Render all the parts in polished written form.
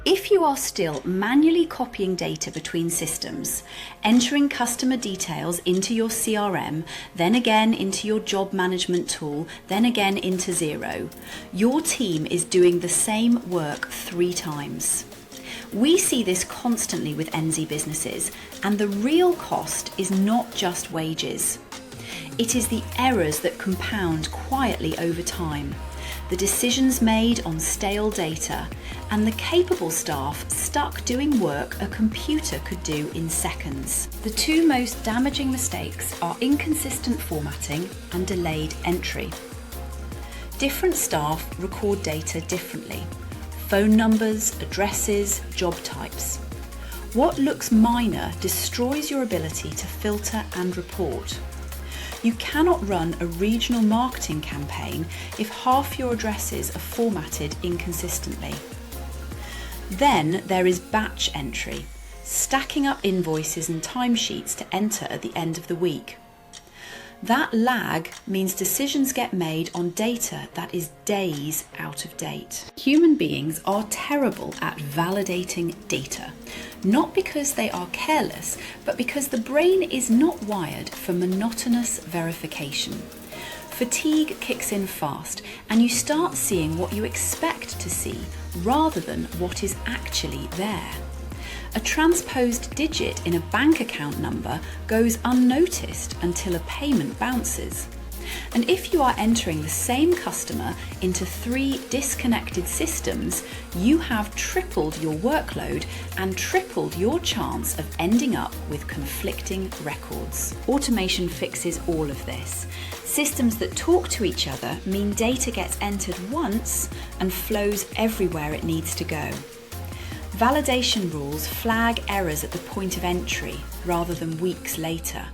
If you are still manually copying data between systems, entering customer details into your CRM, then again into your job management tool, then again into Xero, your team is doing the same work 3 times. We see this constantly with NZ businesses, and the real cost is not just wages. It is the errors that compound quietly over time, the decisions made on stale data, and the capable staff stuck doing work a computer could do in seconds. The 2 most damaging mistakes are inconsistent formatting and delayed entry. Different staff record data differently. Phone numbers, addresses, job types. What looks minor destroys your ability to filter and report. You cannot run a regional marketing campaign if half your addresses are formatted inconsistently. Then there is batch entry, stacking up invoices and timesheets to enter at the end of the week. That lag means decisions get made on data that is days out of date. Human beings are terrible at validating data, not because they are careless, but because the brain is not wired for monotonous verification. Fatigue kicks in fast, and you start seeing what you expect to see rather than what is actually there. A transposed digit in a bank account number goes unnoticed until a payment bounces. And if you are entering the same customer into 3 disconnected systems, you have tripled your workload and tripled your chance of ending up with conflicting records. Automation fixes all of this. Systems that talk to each other mean data gets entered once and flows everywhere it needs to go. Validation rules flag errors at the point of entry rather than weeks later.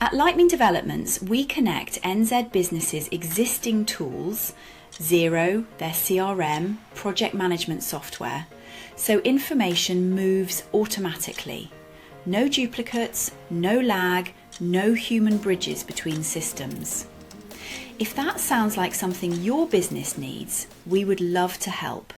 At Lightning Developments, we connect NZ businesses' existing tools, Xero, their CRM, project management software, so information moves automatically. No duplicates, no lag, no human bridges between systems. If that sounds like something your business needs, we would love to help.